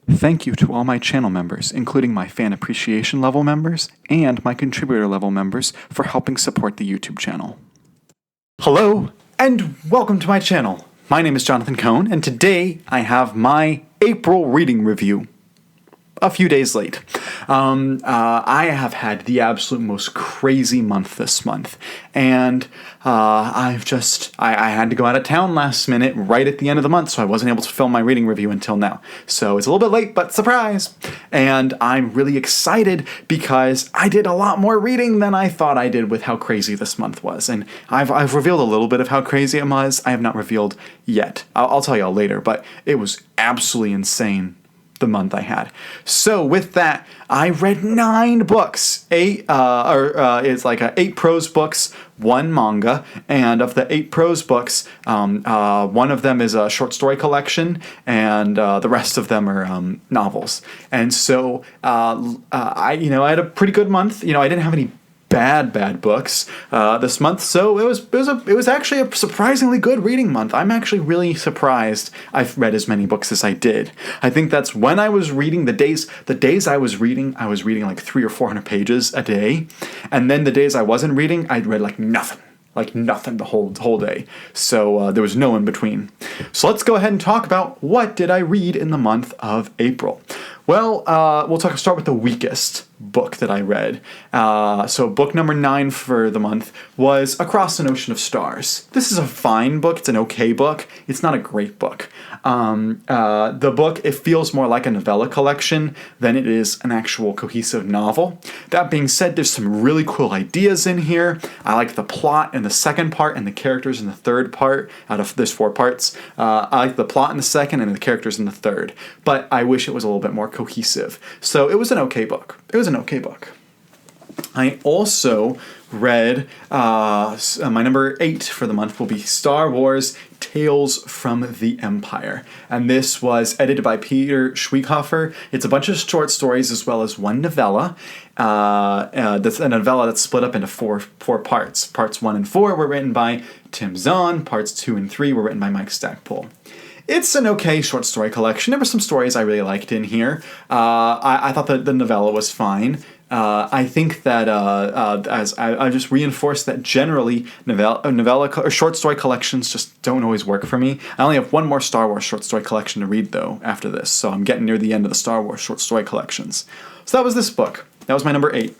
Thank you to all my channel members, including my fan appreciation level members and my contributor level members, for helping support the YouTube channel. Hello, and welcome to my channel. My name is Jonathan Cohn, and today I have my April reading review. A few days late. I have had the absolute most crazy month this month, and I had to go out of town last minute right at the end of the month, so I wasn't able to film my reading review until now. So it's a little bit late, but surprise! And I'm really excited because I did a lot more reading than I thought I did with how crazy this month was. And I've revealed a little bit of how crazy it was. I have not revealed yet. I'll tell y'all later, but it was absolutely insane, the month I had. So with that, I read 9 books. 8 prose books, 1 manga, and of the 8 prose books, one of them is a short story collection, and the rest of them are novels. And so I had a pretty good month. I didn't have any bad books this month, so it was actually a surprisingly good reading month. I'm actually really surprised I've read as many books as I did. I think that's when I was reading, the days I was reading like 300 or 400 pages a day, and then the days I wasn't reading, I'd read like nothing the whole day. So there was no in between. So let's go ahead and talk about what did I read in the month of April. Well, we'll start with the weakest book that I read. So book number 9 for the month was Across an Ocean of Stars. This is a fine book. It's an okay book. It's not a great book. The book, it feels more like a novella collection than it is an actual cohesive novel. That being said, there's some really cool ideas in here. I like the plot in the second part and the characters in the third part. Out of this 4 parts, I like the plot in the second and the characters in the third. But I wish it was a little bit more cohesive. So it was an okay book. I also read, my number 8 for the month will be Star Wars Tales from the Empire. And this was edited by Peter Schweighofer. It's a bunch of short stories as well as 1 novella. That's a novella that's split up into four parts. Parts 1 and 4 were written by Tim Zahn. Parts 2 and 3 were written by Mike Stackpole. It's an okay short story collection. There were some stories I really liked in here. I thought that the novella was fine. I think that as I just reinforced that generally novella or short story collections just don't always work for me. I only have 1 more Star Wars short story collection to read though after this, so I'm getting near the end of the Star Wars short story collections. So that was this book. That was my number 8.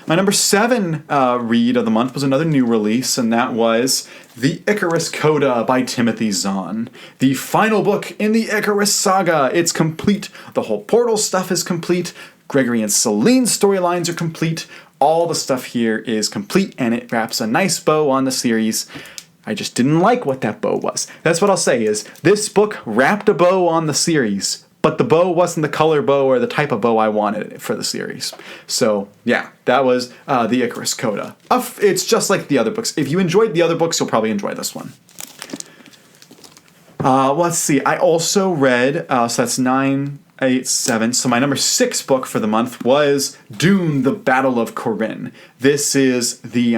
My number 7 read of the month was another new release, and that was The Icarus Coda by Timothy Zahn. The final book in the Icarus Saga. It's complete. The whole Portal stuff is complete. Gregory and Celine's storylines are complete. All the stuff here is complete, and it wraps a nice bow on the series. I just didn't like what that bow was. That's what I'll say is, this book wrapped a bow on the series, but the bow wasn't the color bow or the type of bow I wanted for the series. So, yeah, that was The Icarus Coda. It's just like the other books. If you enjoyed the other books, you'll probably enjoy this one. Let's see. I also read, so that's 9, 8, 7. So my number 6 book for the month was Dune: The Battle of Corin. This is the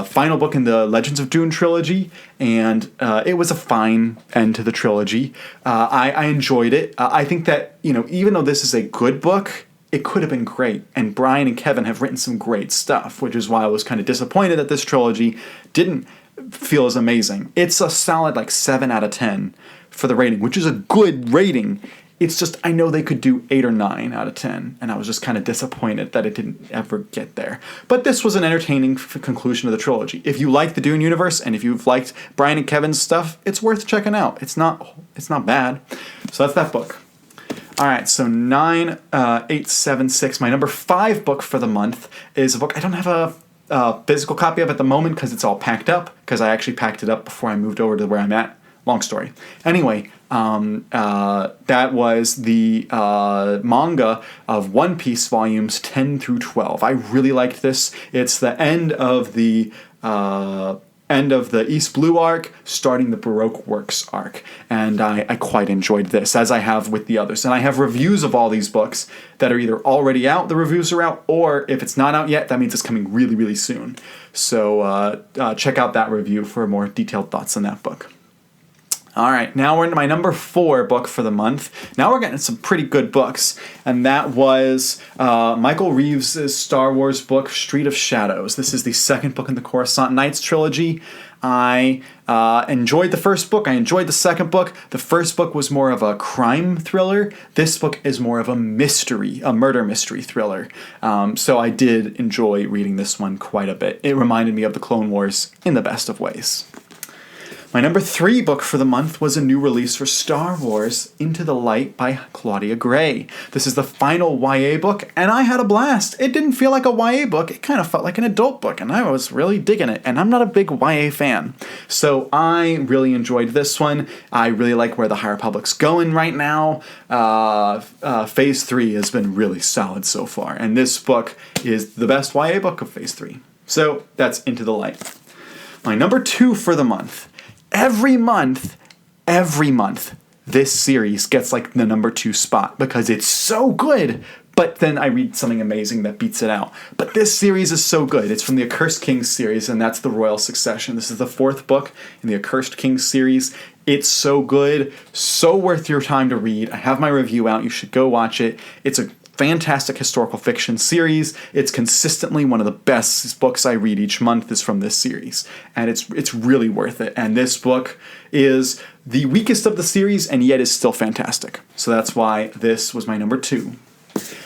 final book in the Legends of Dune trilogy, and it was a fine end to the trilogy. I enjoyed it. I think that, even though this is a good book, it could have been great. And Brian and Kevin have written some great stuff, which is why I was kind of disappointed that this trilogy didn't feel as amazing. It's a solid 7 out of 10 for the rating, which is a good rating. It's just, I know they could do 8 or 9 out of 10, and I was just kind of disappointed that it didn't ever get there. But this was an entertaining conclusion of the trilogy. If you like the Dune universe, and if you've liked Brian and Kevin's stuff, it's worth checking out. It's not bad. So that's that book. All right, so 9, 8, 7, 6. My number 5 book for the month is a book I don't have a physical copy of at the moment because it's all packed up, because I actually packed it up before I moved over to where I'm at. Long story. Anyway, that was the manga of One Piece volumes 10 through 12. I really liked this. It's the end of the East Blue arc, starting the Baroque Works arc. And I quite enjoyed this, as I have with the others. And I have reviews of all these books that are either already out, the reviews are out, or if it's not out yet, that means it's coming really, really soon. So check out that review for more detailed thoughts on that book. All right, now we're into my number 4 book for the month. Now we're getting some pretty good books, and that was Michael Reeves' Star Wars book, Street of Shadows. This is the second book in the Coruscant Nights trilogy. I enjoyed the first book. I enjoyed the second book. The first book was more of a crime thriller. This book is more of a mystery, a murder mystery thriller. So I did enjoy reading this one quite a bit. It reminded me of the Clone Wars in the best of ways. My number 3 book for the month was a new release for Star Wars, Into the Light by Claudia Gray. This is the final YA book, and I had a blast. It didn't feel like a YA book. It kind of felt like an adult book, and I was really digging it, and I'm not a big YA fan. So I really enjoyed this one. I really like where the High Republic's going right now. Phase 3 has been really solid so far, and this book is the best YA book of Phase 3. So that's Into the Light. My number 2 for the month. Every month, this series gets like the number 2 spot because it's so good. But then I read something amazing that beats it out. But this series is so good. It's from the Accursed Kings series, and that's the Royal Succession. This is the 4th book in the Accursed Kings series. It's so good, so worth your time to read. I have my review out. You should go watch it. It's a fantastic historical fiction series. It's consistently one of the best books I read each month is from this series. And it's really worth it. And this book is the weakest of the series and yet is still fantastic. So that's why this was my number 2.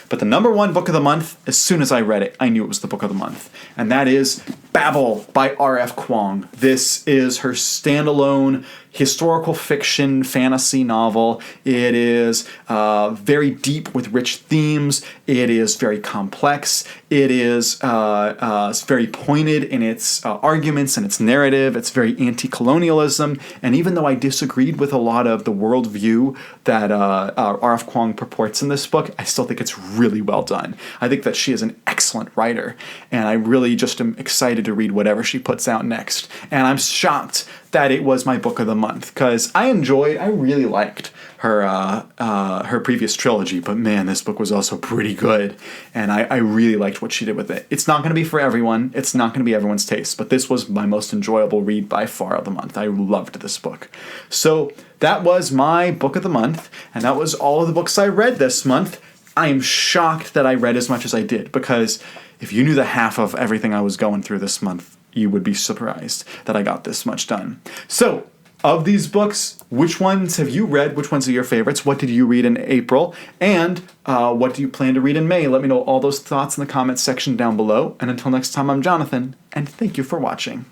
But the number 1 book of the month, as soon as I read it, I knew it was the book of the month. And that is Babel by R.F. Kuang. This is her standalone historical fiction fantasy novel. It is very deep with rich themes. It is very complex. It is very pointed in its arguments and its narrative. It's very anti-colonialism. And even though I disagreed with a lot of the worldview that R.F. Kuang purports in this book, I still think it's really well done. I think that she is an excellent writer, and I really just am excited to read whatever she puts out next. And I'm shocked that it was my book of the month, because I really liked her previous trilogy, but man, this book was also pretty good, and I really liked what she did with it. It's not going to be for everyone, it's not going to be everyone's taste, but this was my most enjoyable read by far of the month. I loved this book. So that was my book of the month, and that was all of the books I read this month. I am shocked that I read as much as I did, because if you knew the half of everything I was going through this month, you would be surprised that I got this much done. So, of these books, which ones have you read? Which ones are your favorites? What did you read in April? And what do you plan to read in May? Let me know all those thoughts in the comments section down below. And until next time, I'm Jonathan, and thank you for watching.